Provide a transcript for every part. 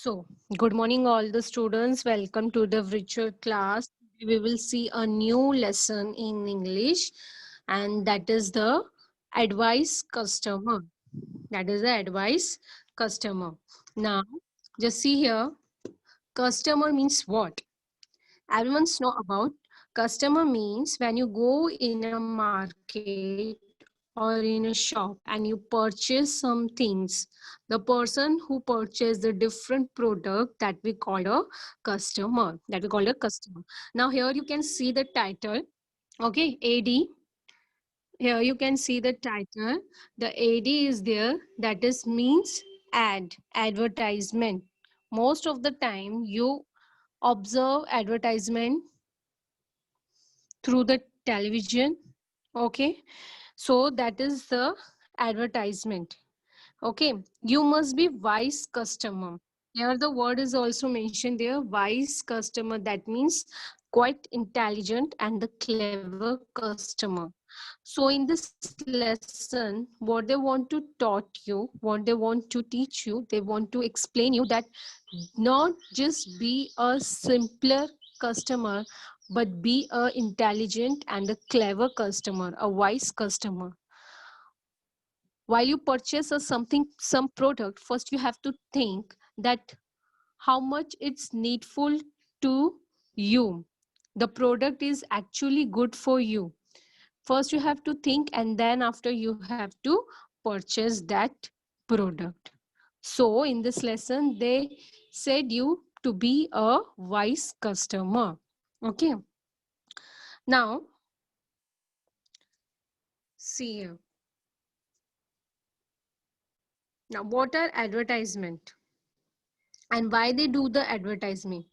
So, good morning, all the students. Welcome to the virtual class. We will see a new lesson in English, and that is the advice customer. That is the advice customer. Now, just see here. Customer means what? Everyone's know about customer means when you go in a market or in a shop and you purchase some things, the person who purchased the different product that we call a customer. Now here you can see the title. Okay, AD. Here you can see the title. The AD is there. That is means advertisement. Most of the time you observe advertisement through the television. Okay, so that is the advertisement. Okay, you must be wise customer. Here the word is also mentioned there, wise customer. That means quite intelligent and the clever customer. So in this lesson, what they want to taught you, what they want to teach you, they want to explain you that not just be a simpler customer, but be a intelligent and a clever customer, a wise customer. While you purchase a something, some product, first you have to think that how much it's needful to you. The product is actually good for you. First you have to think, and then after you have to purchase that product. So in this lesson they said you to be a wise customer. Okay, now see here. Now what are advertisement and why they do the advertisement?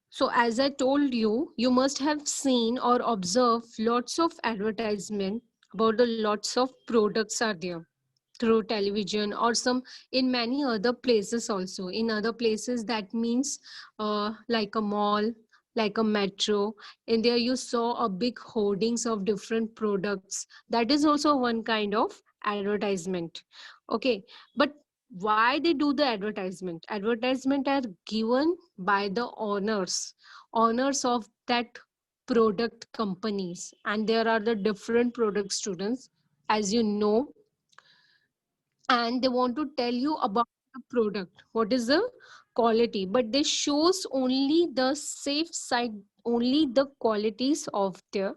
So as I told you, you must have seen or observed lots of advertisement about the lots of products are there through television or some in many other places also. In other places that means like a mall, like a metro. In there you saw a big hoardings of different products. That is also one kind of advertisement. Okay, but why they do the advertisement? Advertisement are given by the owners of that product companies, and there are the different product students, as you know, and they want to tell you about the product, what is the quality, but they shows only the safe side, only the qualities of their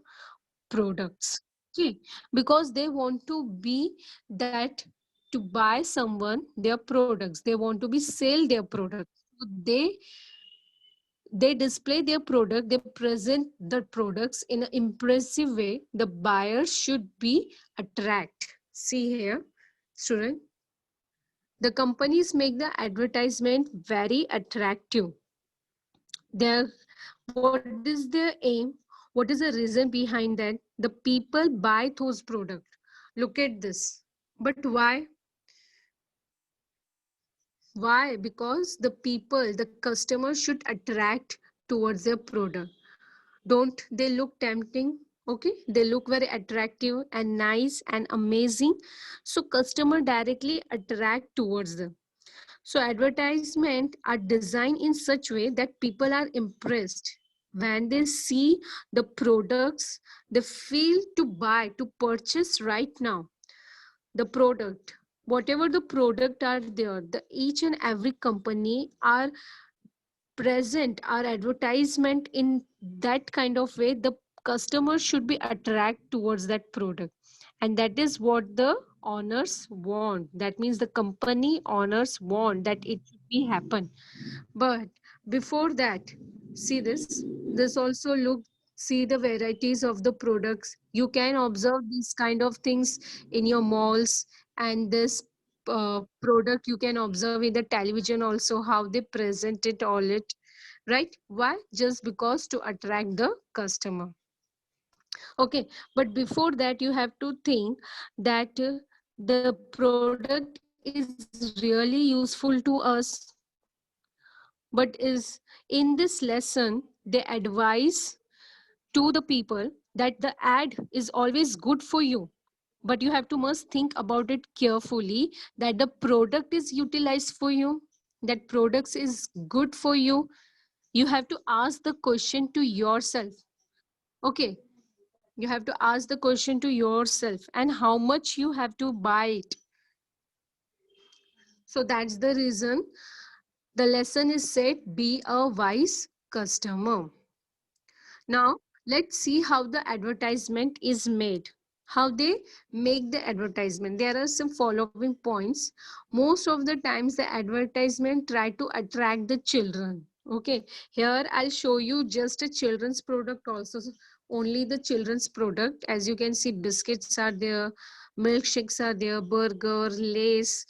products. Okay, because they want to be that to buy someone their products, they want to be sell their products. So they display their product, they present the products in an impressive way. The buyer should be attract. See here, student, the companies make the advertisement very attractive. Their what is their aim? What is the reason behind that? The people buy those products. Look at this. But why? Because the people, the customer should attract towards their product. Don't they look tempting? Okay, they look very attractive and nice and amazing. So customer directly attract towards them. So advertisement are designed in such way that people are impressed. When they see the products, they feel to buy, to purchase right now. The product, whatever the product are there, the each and every company are present, our advertisement in that kind of way, the customer should be attract towards that product, and that is what the owners want. That means the company owners want that it should be happen. But before that, see this also look, see the varieties of the products. You can observe these kind of things in your malls, and this product you can observe in the television also, how they present it all it, right? Why? Just because to attract the customer. Okay, but before that you have to think that the product is really useful to us. But is in this lesson they advise to the people that the ad is always good for you, but you have to must think about it carefully that the product is utilized for you. that products is good for you? You have to ask the question to yourself. Okay, you have to ask the question to yourself, and how much you have to buy it. So that's the reason the lesson is said, be a wise customer. Now, let's see how the advertisement is made. How they make the advertisement. There are some following points. Most of the times, the advertisement try to attract the children. Okay, here I'll show you just a children's product also. Only the children's product. As you can see, biscuits are there, milkshakes are there, burger, lace,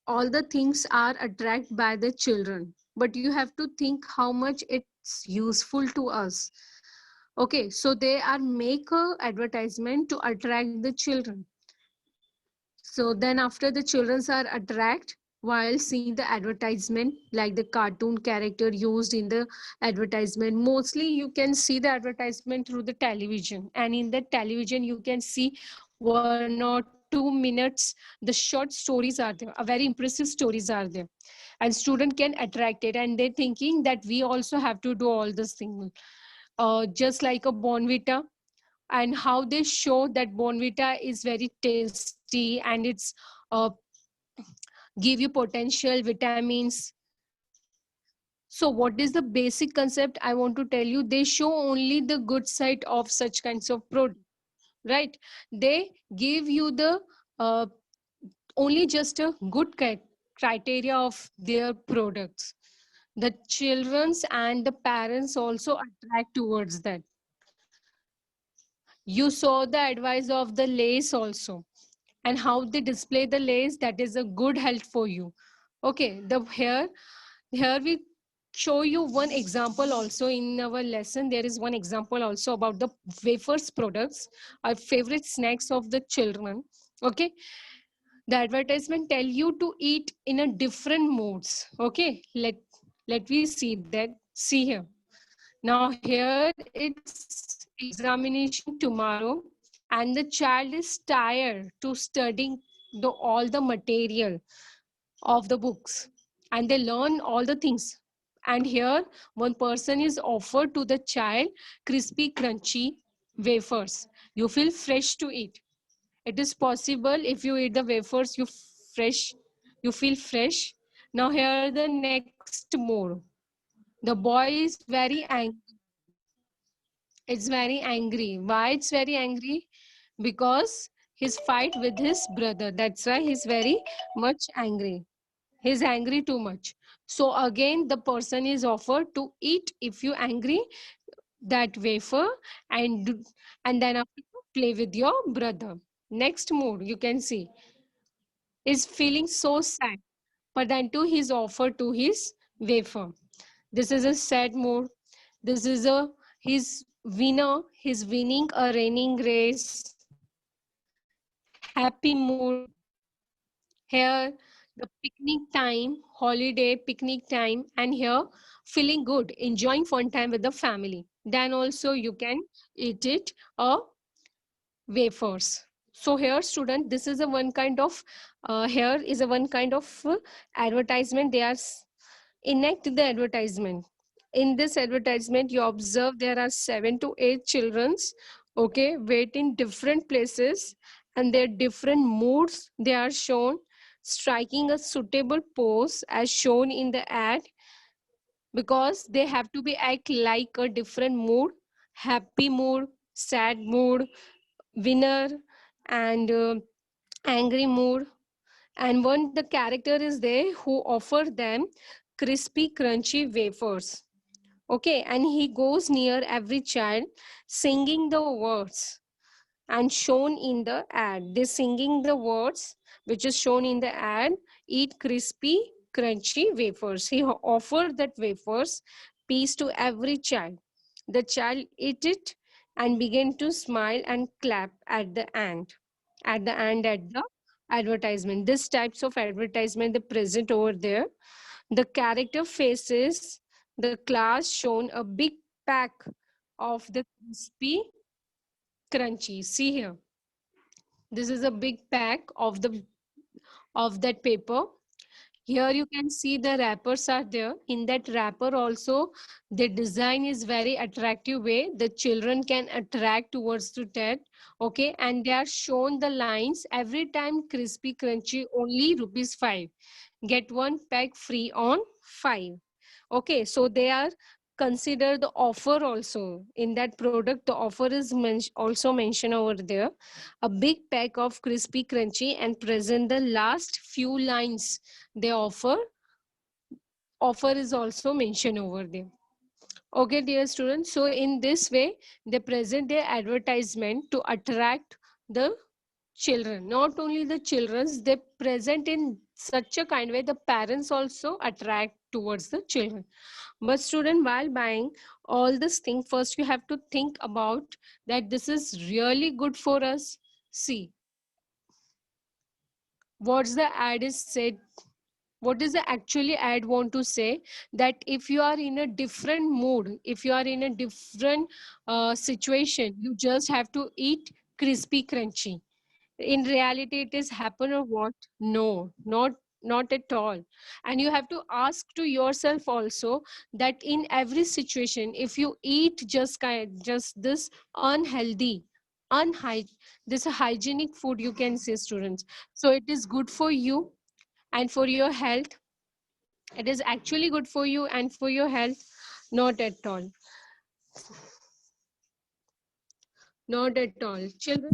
all the things are attract by the children, but you have to think how much it's useful to us. Okay, so they are make a advertisement to attract the children. So then after the children are attract while seeing the advertisement, like the cartoon character used in the advertisement. Mostly you can see the advertisement through the television, and in the television you can see 1 or 2 minutes. The short stories are there, a very impressive stories are there, and student can attract it, and they thinking that we also have to do all this thing. Just like a Bonvita, and how they show that Bonvita is very tasty and it's uh, give you potential vitamins. So what is the basic concept I want to tell you? They show only the good side of such kinds of product, right? They give you the uh, only just a good criteria of their products. The children's and the parents also attract towards that. You saw the advice of the lace also, and how they display the lace, that is a good health for you. Okay, the here we show you one example also in our lesson. There is one example also about the wafers products, our favorite snacks of the children. Okay, the advertisement tell you to eat in a different modes. Okay, let we see that. See here. Now here it's examination tomorrow, and the child is tired to studying all the material of the books, and they learn all the things. And here one person is offered to the child crispy crunchy wafers. You feel fresh to eat. It is possible if you eat the wafers, fresh, you feel fresh. Now here the next more. The boy is very angry. It's very angry. Why it's very angry? Because his fight with his brother. That's why he's very much angry. He's angry too much. So again, the person is offered to eat, if you angry, that wafer, and and then after play with your brother. Next mood you can see is feeling so sad, but then too he's offered to his wafer. This is a sad mood. This is a his winner. He's winning a running race. Happy mood. Here the picnic time, holiday picnic time, and here feeling good, enjoying fun time with the family. Then also you can eat it a wafers. So here student, this is a one kind of here is a one kind of advertisement. They are enact the advertisement. In this advertisement you observe there are 7 to 8 childrens, okay, wait in different places, and their different moods they are shown, striking a suitable pose as shown in the ad, because they have to be act like a different mood: happy mood, sad mood, winner, and angry mood. And one the character is there who offer them crispy crunchy wafers. Okay, and he goes near every child singing the words and shown in the ad. They singing the words which is shown in the ad: eat crispy crunchy wafers. He offered that wafers piece to every child. The child ate it and began to smile and clap at the end. At the advertisement. This types of advertisement they present over there. The character faces the class shown a big pack of the crispy crunchy. See here. This is a big pack of the of that paper. Here you can see the wrappers are there. In that wrapper also, the design is very attractive way. The children can attract towards to that. Okay, and they are shown the lines every time crispy crunchy only rupees 5. Get one pack free on 5. Okay, so they are consider the offer also in that product. The offer is also mentioned over there. A big pack of crispy crunchy and present the last few lines they offer is also mentioned over there. Okay, dear students, so in this way they present their advertisement to attract the children. Not only the children, they present in such a kind way the parents also attract towards the children. But student, while buying all this thing, first you have to think about that this is really good for us. See what's the ad is said, what is the actually ad want to say, that if you are in a different mood, if you are in a different situation, you just have to eat crispy crunchy. In reality it is happen or what? No, not at all. And you have to ask to yourself also that in every situation, if you eat just this unhealthy, unhygienic, this hygienic food, you can say students, so it is good for you and for your health. It is actually good for you and for your health? Not at all. Not at all. Children,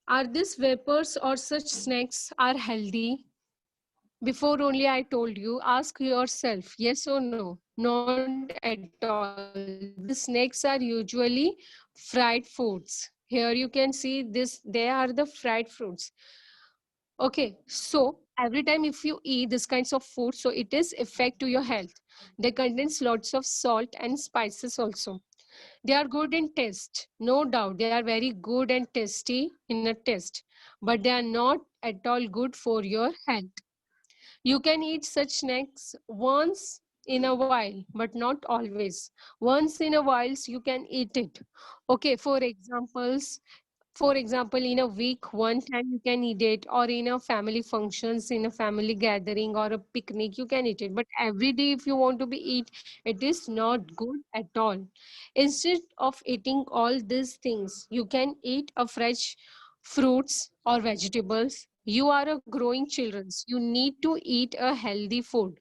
are these vapors or such snacks are healthy? Before only I told you, ask yourself, yes or no? Not at all. These snacks are usually fried foods. Here you can see this, they are the fried fruits. Okay, so every time if you eat this kinds of food, so it is effect to your health. They contains lots of salt and spices also. They are good in taste, no doubt. They are very good and tasty in a taste, but they are not at all good for your health. You can eat such snacks once in a while, but not always. Once in a while, you can eat it. Okay, for example, in a week, one time you can eat it, or in a family functions, in a family gathering or a picnic, you can eat it. But every day, if you want to be eat, it is not good at all. Instead of eating all these things, you can eat a fresh fruits or vegetables. You are a growing children. You need to eat a healthy food.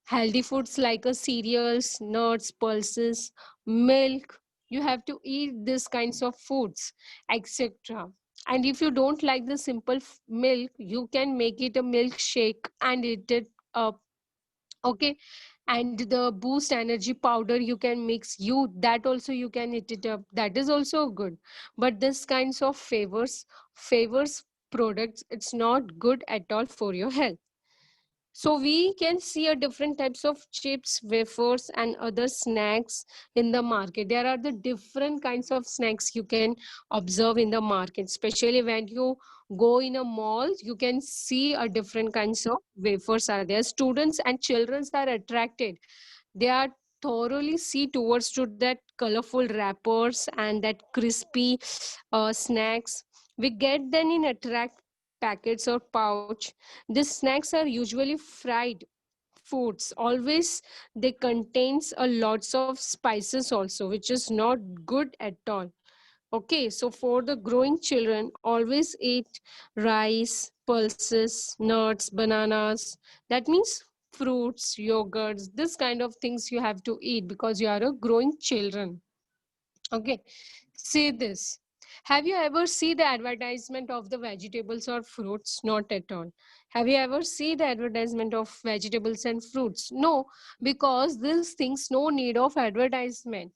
Healthy foods like a cereals, nuts, pulses, milk. You have to eat these kinds of foods, etc. And if you don't like the simple milk, you can make it a milkshake and eat it up. Okay, and the boost energy powder you can mix, you that also you can eat it up, that is also good. But this kinds of favors products, it's not good at all for your health. So we can see a different types of chips, wafers, and other snacks in the market. There are the different kinds of snacks you can observe in the market, especially when you go in a mall, you can see a different kinds of wafers are there. Students and children are attracted. They are thoroughly see towards to that colorful wrappers and that crispy snacks. We get them in attract packets or pouch. These snacks are usually fried foods. Always they contains a lots of spices also, which is not good at all. Okay, so for the growing children, always eat rice, pulses, nuts, bananas. That means fruits, yogurts, this kind of things you have to eat because you are a growing children. Okay, say this. Have you ever seen the advertisement of the vegetables or fruits? Not at all. Have you ever seen the advertisement of vegetables and fruits? No, because these things no need of advertisement.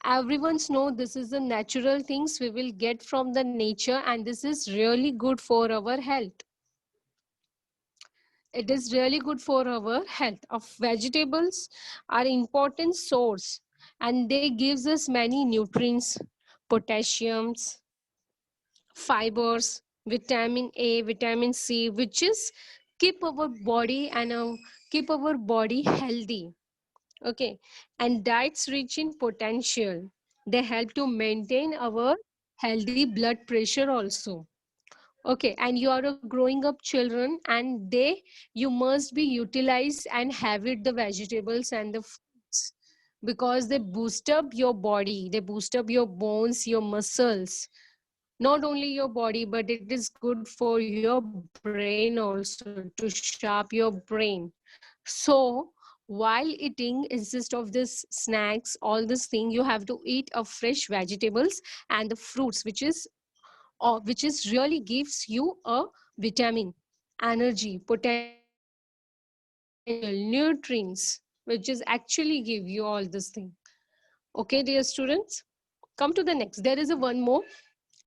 Everyone's know this is the natural things we will get from the nature, and this is really good for our health. It is really good for our health. Of vegetables are important source, and they gives us many nutrients, potassiums, fibers, vitamin A, vitamin C, which is keep our body and keep our body healthy. Okay, and diets rich in potential, they help to maintain our healthy blood pressure also. Okay, and you are a growing up children, and you must be utilized and have it the vegetables and the fruits, because they boost up your body, they boost up your bones, your muscles, not only your body, but it is good for your brain also, to sharp your brain. So while eating, instead of this snacks, all this thing, you have to eat a fresh vegetables and the fruits, which is really gives you a vitamin, energy, potential, nutrients, which is actually give you all this thing. Okay, dear students, come to the next. There is a one more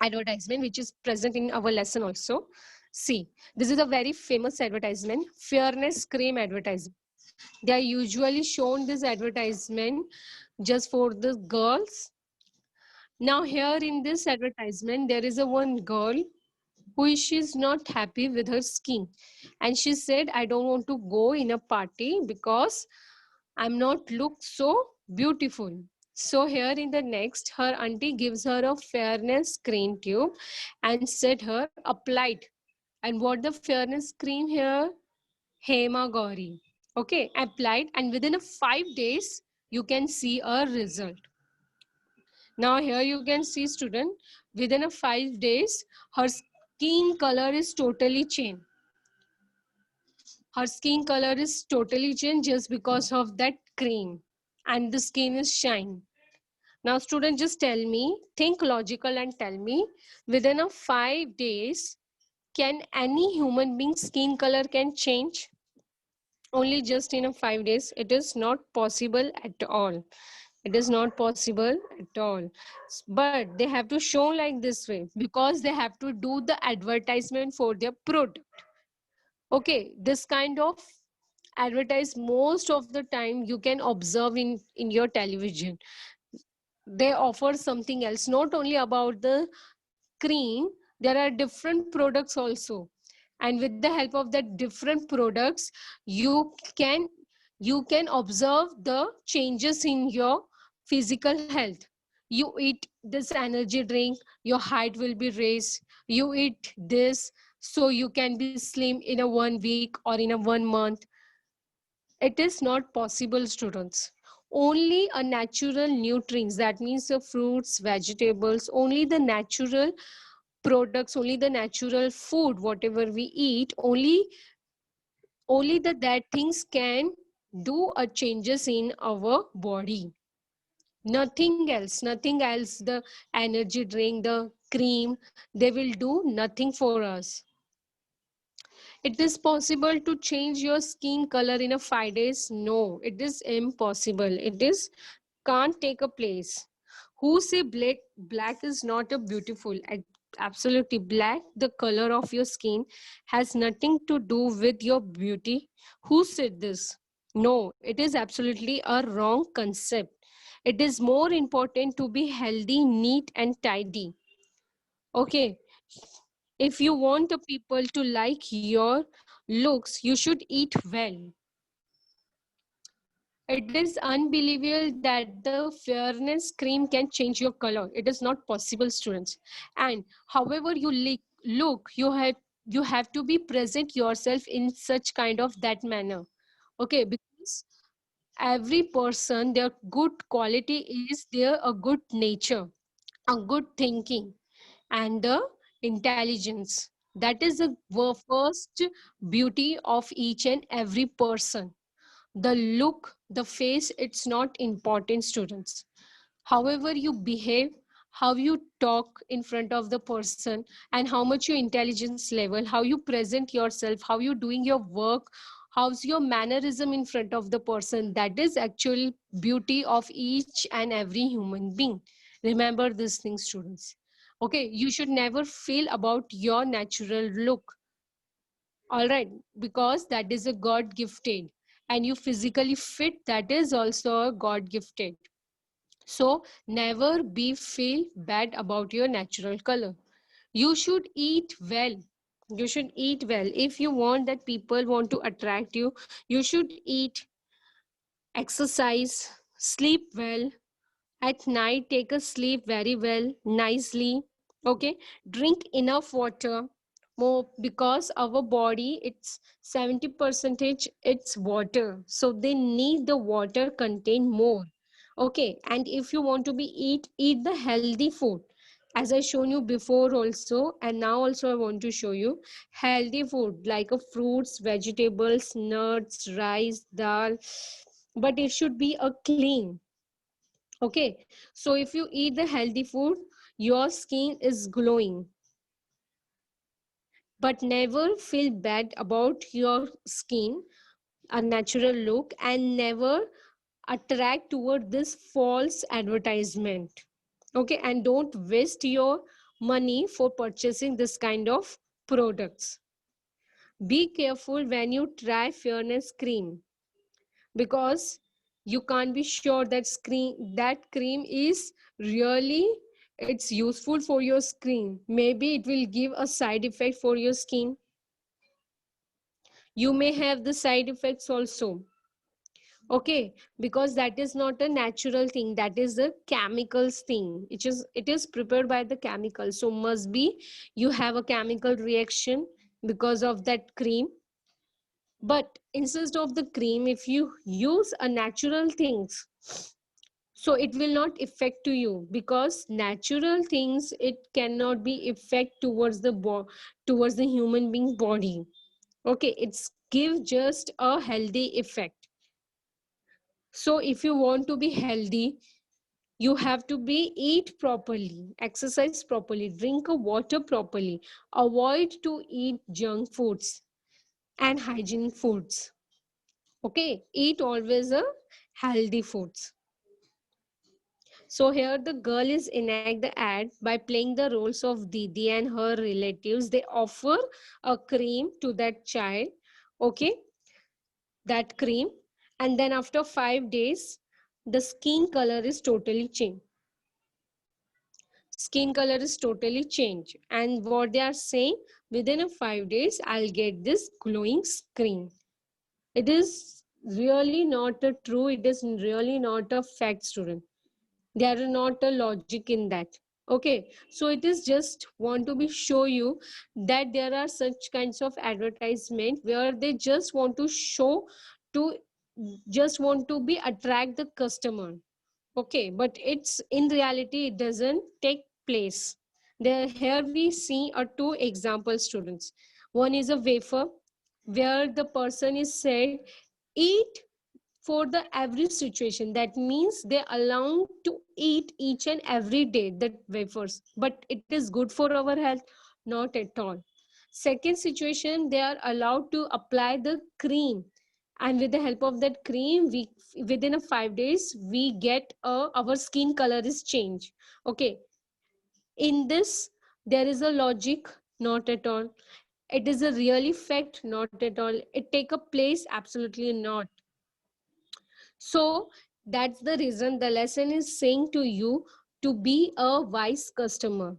advertisement which is present in our lesson also. See, this is a very famous advertisement, fairness cream advertisement. They are usually shown this advertisement just for the girls. Now here in this advertisement there is a one girl who is she's not happy with her skin, and she said, I don't want to go in a party because I'm not look so beautiful. So here in the next, her auntie gives her a fairness cream tube and said her applied. And what the fairness cream here? Hema Gauri. Okay, applied, and within a 5 days you can see a result. Now here you can see, student, within a 5 days her skin color is totally changed. Her skin color is totally changed just because of that cream, and the skin is shine. Now student, just tell me, think logical and tell me, within a 5 days can any human being skin color can change? Only just in a 5 days? It is not possible at all. It is not possible at all. But they have to show like this way because they have to do the advertisement for their product. Okay, this kind of advertise most of the time you can observe in your television. They offer something else, not only about the cream, there are different products also, and with the help of that different products can you can observe the changes in your physical health. You eat this energy drink, your height will be raised. You eat this, so you can be slim in a 1 week or in a 1 month. It is not possible, students. Only a natural nutrients, that means the fruits, vegetables, only the natural products, only the natural food, whatever we eat, only that things can do a changes in our body. Nothing else. The energy drink, the cream, they will do nothing for us. It is possible to change your skin color in a 5 days? No, it is impossible. It is can't take a place. Who say black is not a beautiful? Absolutely, black, the color of your skin, has nothing to do with your beauty. Who said this? No, it is absolutely a wrong concept. It is more important to be healthy, neat, and tidy. Okay, if you want the people to like your looks, you should eat well. It is unbelievable that the fairness cream can change your color. It is not possible, students. And however you look, you have to be present yourself in such kind of that manner. Okay, because every person, their good quality is their a good nature, a good thinking, and the intelligence. That is the first beauty of each and every person. The look, the face, it's not important, students. However you behave, how you talk in front of the person, and how much your intelligence level, how you present yourself, how you doing your work, how's your mannerism in front of the person, that is actual beauty of each and every human being. Remember these things, students. Okay, you should never feel about your natural look. All right, because that is a God gifted, and you physically fit, that is also a God gifted. So never be feel bad about your natural color. You should eat well. You should eat well. If you want that people want to attract you, you should eat, exercise, sleep well. At night, take a sleep very well, nicely. Okay, drink enough water. more, because our body, it's 70 percentage it's water, so they need the water contain more. Okay, and if you want to be eat the healthy food, as I shown you before also, and now also I want to show you healthy food like a fruits, vegetables, nuts, rice, dal, but it should be a clean. Okay, so if you eat the healthy food, your skin is glowing, but never feel bad about your skin, a natural look, and never attract toward this false advertisement. Okay, and don't waste your money for purchasing this kind of products. Be careful when you try fairness cream, because you can't be sure that cream is really it's useful for your skin. Maybe it will give a side effect for your skin. You may have the side effects also. Okay, because that is not a natural thing, that is a chemicals thing. It is prepared by the chemical, so must be you have a chemical reaction because of that cream. But instead of the cream, if you use a natural things, so it will not affect to you, because natural things it cannot be effect towards towards the human being body. Okay, it's give just a healthy effect. So if you want to be healthy, you have to be eat properly, exercise properly, drink a water properly, avoid to eat junk foods and hygiene foods. Okay, eat always a healthy foods. So here the girl is enact the ad by playing the roles of Didi and her relatives. They offer a cream to that child. Okay, that cream, and then after 5 days the skin color is totally changed. Skin color is totally changed, and what they are saying, within a 5 days I'll get this glowing skin. It is really not a true, it is really not a fact, student. There is not a logic in that. Okay, so it is just want to be show you that there are such kinds of advertisement where they just want to show to just want to be attract the customer. Okay, but it's in reality it doesn't take place. There here we see a two example, students. One is a wafer where the person is said eat for the every situation. That means they allow to eat each and every day that wafers, but it is good for our health? Not at all. Second situation, they are allowed to apply the cream, and with the help of that cream we within a 5 days we get our skin color is changed. Okay, in this there is a logic? Not at all. It is a really fact? Not at all. It take a place? Absolutely not. So that's the reason the lesson is saying to you to be a wise customer.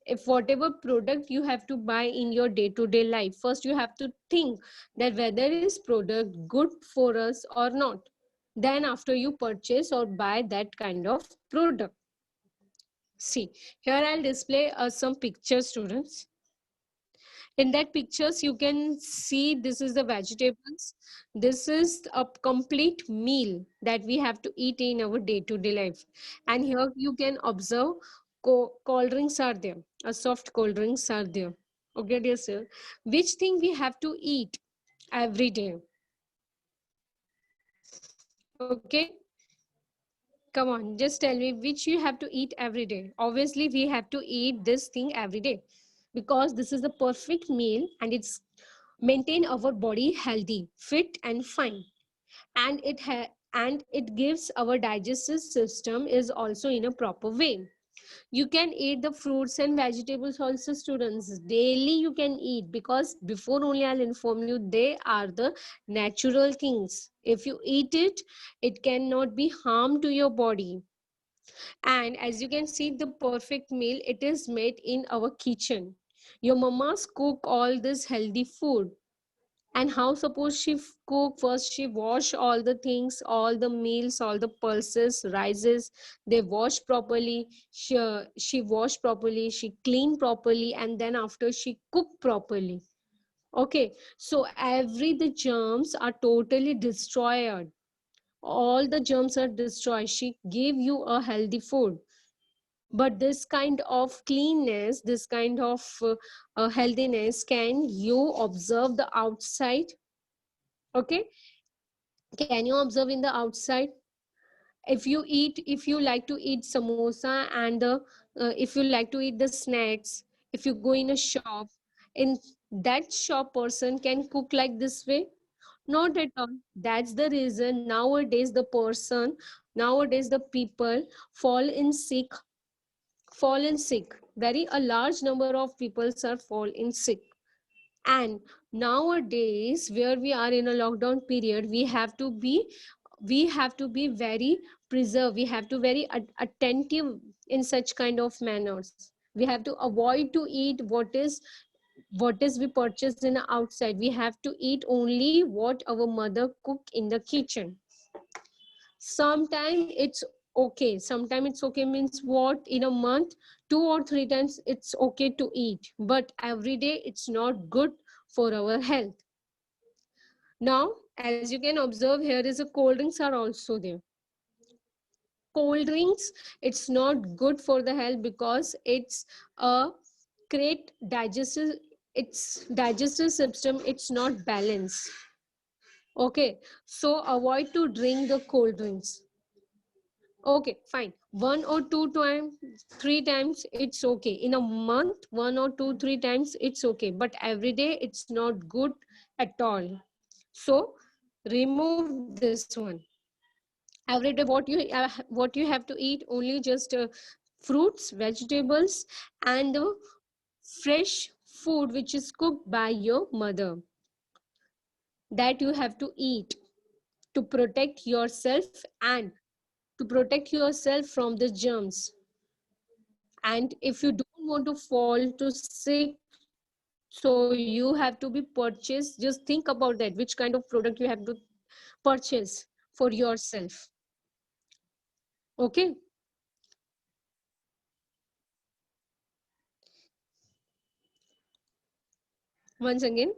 If whatever product you have to buy in your day-to-day life, first you have to think that whether is product good for us or not. Then after you purchase or buy that kind of product. See, here I'll display some pictures, students. In that pictures you can see this is the vegetables. This is a complete meal that we have to eat in our day-to-day life. And here you can observe cold drinks are there, a soft cold drinks are there. Okay, dear sir, which thing we have to eat every day? Okay, come on, just tell me which you have to eat every day. Obviously we have to eat this thing every day, because this is the perfect meal and it's maintain our body healthy, fit and fine. And and it gives our digestive system is also in a proper way. You can eat the fruits and vegetables also, students. Daily you can eat, because before only I'll inform you they are the natural things. If you eat it, it cannot be harm to your body. And as you can see the perfect meal, it is made in our kitchen. Your mamas cook all this healthy food, And how suppose she cook? First she wash all the things, all the meals, all the pulses, rices, they wash properly. She wash properly, she clean properly, and then after she cook properly. Okay, so every the germs are totally destroyed. All the germs are destroyed. She gave you a healthy food. But this kind of cleanness, this kind of healthiness, can you observe the outside? Okay, can you observe in the outside? If you like to eat samosa and the if you like to eat the snacks, if you go in a shop, in that shop person can cook like this way? Not at all. That's the reason nowadays the people fall in sick, very a large number of people are fall in sick. And nowadays where we are in a lockdown period, we have to be very preserved, we have to very attentive in such kind of manners. We have to avoid to eat what is we purchased in the outside. We have to eat only what our mother cook in the kitchen. Sometimes it's okay, sometimes it's okay means what, in a month 2 or 3 times it's okay to eat, but every day it's not good for our health. Now as you can observe, here is a cold drinks are also there. Cold drinks, it's not good for the health because it's a great digestive, its digestive system, it's not balanced. Okay, so avoid to drink the cold drinks. Okay, fine. 1 or 2 times, 3 times, it's okay. In a month, 1 or 2, 3 times, it's okay. But every day, it's not good at all. So remove this one. Every day, what you have to eat, only just fruits, vegetables, and fresh food which is cooked by your mother. That you have to eat to protect yourself and to protect yourself from the germs. And if you don't want to fall to sick, so you have to be purchased, just think about that, which kind of product you have to purchase for yourself. Okay, once again,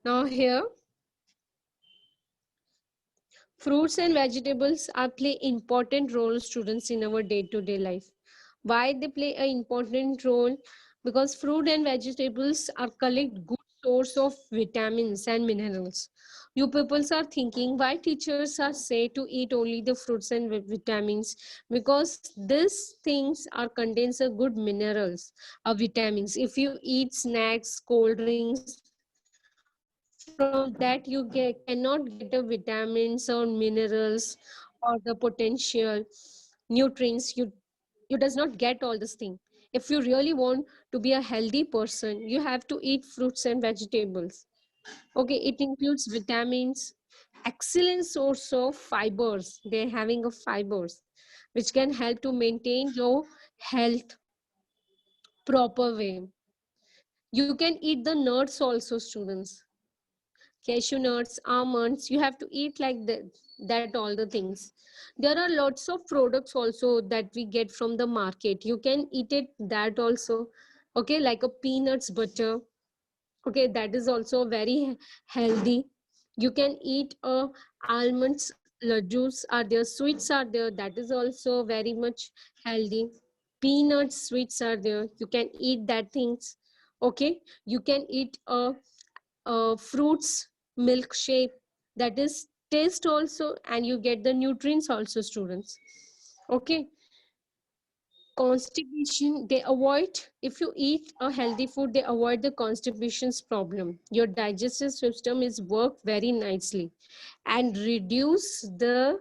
now here, fruits and vegetables are play important role, students, in our day to day life. Why they play an important role? Because fruit and vegetables are collect good source of vitamins and minerals. You people are thinking why teachers are say to eat only the fruits and vitamins, because these things are contains a good minerals, vitamins. If you eat snacks, cold drinks, from that you cannot get the vitamins or minerals or the potential nutrients. You does not get all this thing. If you really want to be a healthy person, you have to eat fruits and vegetables. Okay, it includes vitamins, excellent source of fibers, they're having a fibers which can help to maintain your health proper way. You can eat the nuts also, students. Cashew nuts, almonds, you have to eat like that all the things. There are lots of products also that we get from the market. You can eat it that also. Okay, like a peanuts butter. Okay, that is also very healthy. You can eat almonds, laddus are there, sweets are there. That is also very much healthy. Peanuts, sweets are there. You can eat that things. Okay, you can eat fruits milkshake, that is taste also, and you get the nutrients also, students. Okay, constipation they avoid. If you eat a healthy food, they avoid the constipation's problem. Your digestive system is work very nicely and reduce the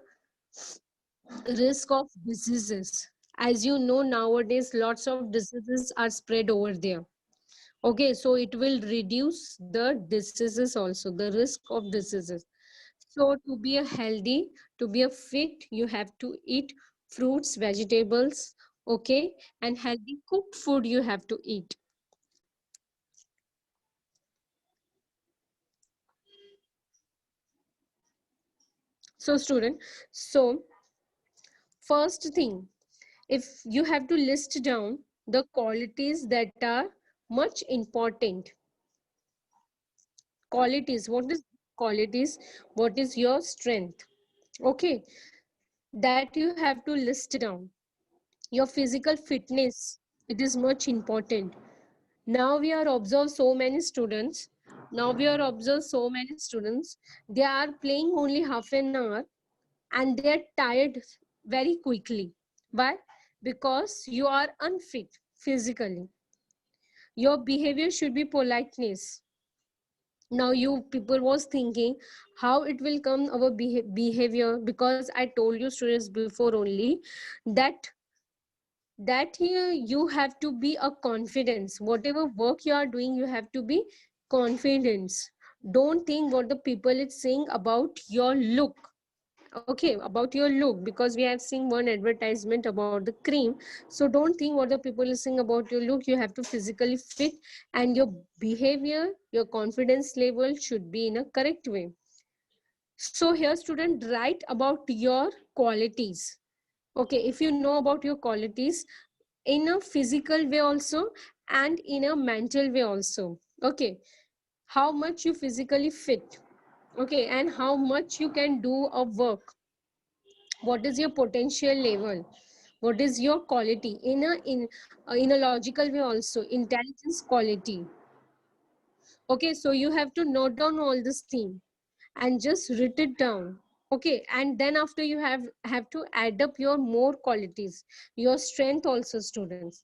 risk of diseases. As you know, nowadays lots of diseases are spread over there. Okay, so it will reduce the diseases also, the risk of diseases. So to be a healthy, to be a fit, you have to eat fruits, vegetables, okay, and healthy cooked food you have to eat. So student, so first thing, if you have to list down the qualities that are much important. Qualities, what is qualities? What is your strength? Okay, that you have to list down. Your physical fitness, it is much important. Now we are observe so many students. Now we are observe so many students. They are playing only half an hour and they are tired very quickly. Why? Because you are unfit physically. Your behavior should be politeness. Now you people was thinking how it will come our behavior, because I told you students before only that here you have to be a confidence. Whatever work you are doing, you have to be confidence. Don't think what the people is saying about your look. Okay, about your look, because we have seen one advertisement about the cream. So don't think what the people is saying about your look. You have to physically fit, and your behavior, your confidence level should be in a correct way. So here student, write about your qualities. Okay, if you know about your qualities in a physical way also and in a mental way also. Okay, how much you physically fit, okay, and how much you can do a work. What is your potential level? What is your quality in a logical way also, intelligence quality. Okay, so you have to note down all this thing and just write it down. Okay, and then after you have to add up your more qualities, your strength also students.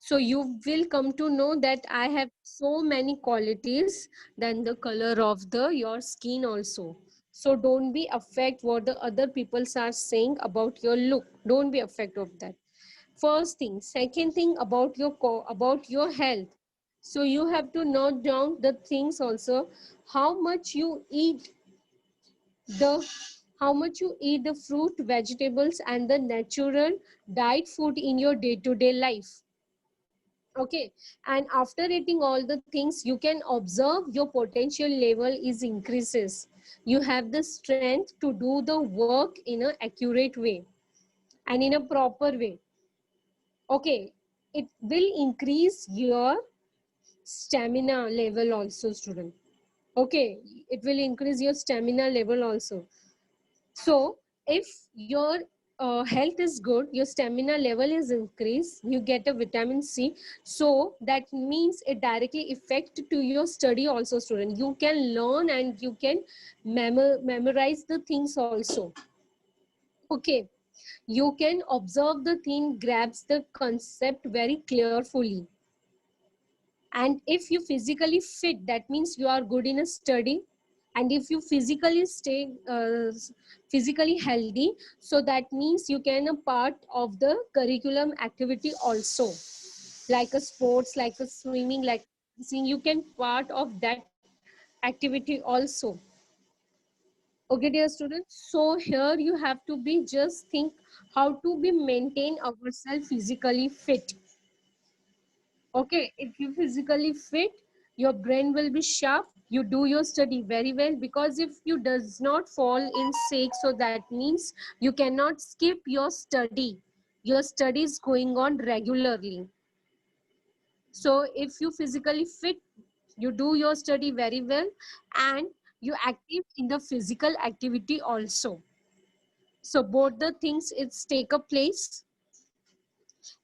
So you will come to know that I have so many qualities than the color of the your skin also. So don't be affect what the other people are saying about your look. Don't be affect of that. First thing. Second thing, about your health. So you have to note down the things also. How much you eat the how much you eat the fruit, vegetables, and the natural diet food in your day-to-day life. Okay, and after eating all the things, you can observe your potential level is increases. You have the strength to do the work in an accurate way and in a proper way. Okay, it will increase your stamina level also, student. Okay, it will increase your stamina level also. So if your health is good, your stamina level is increased, you get a vitamin C. So that means it directly affect to your study also, student. You can learn and you can memorize the things also. Okay, you can observe the thing, grabs the concept very clearly. And if you physically fit, that means you are good in a study. And if you physically stay physically healthy, so that means you can a part of the curriculum activity also, like a sports, like a swimming, like seeing, you can part of that activity also. Okay, dear students, so here you have to be just think how to be maintain ourselves physically fit. Okay, if you physically fit, your brain will be sharp, you do your study very well, because if you does not fall in sick, so that means you cannot skip your study. Your study is going on regularly. So if you physically fit, you do your study very well, and you active in the physical activity also. So both the things it's take a place.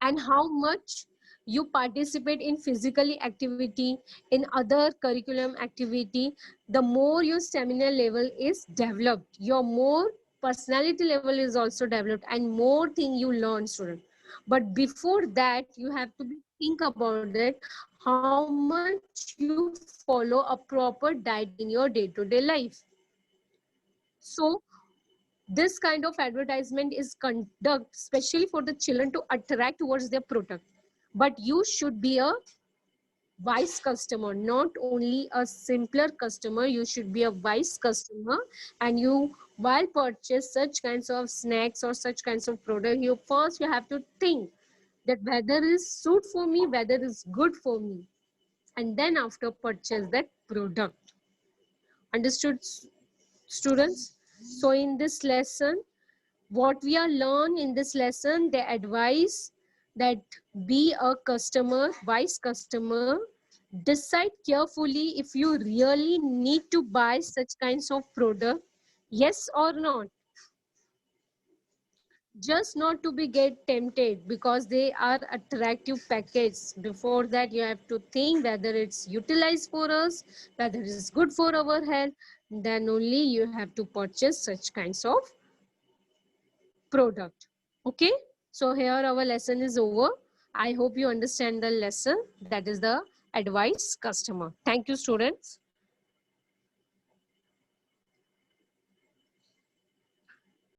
And how much you participate in physically activity, in other curriculum activity, the more your stamina level is developed, your more personality level is also developed, and more thing you learn, student. But before that, you have to think about that, how much you follow a proper diet in your day-to-day life. So this kind of advertisement is conduct especially for the children to attract towards their product. But you should be a wise customer, not only a simpler customer. You should be a wise customer. And you, while purchase such kinds of snacks or such kinds of product, you have to think that whether is suit for me, whether is good for me, and then after purchase that product. Understood? students. So in this lesson, what we are learn in this lesson, they advise that be a customer, wise customer, decide carefully if you really need to buy such kinds of product, yes or not. Just not to be get tempted because they are attractive packets. Before that, you have to think whether it's utilized for us, whether it's good for our health, then only you have to purchase such kinds of product. Okay, so here our lesson is over. I hope you understand the lesson, that is the advice customer. Thank you, students.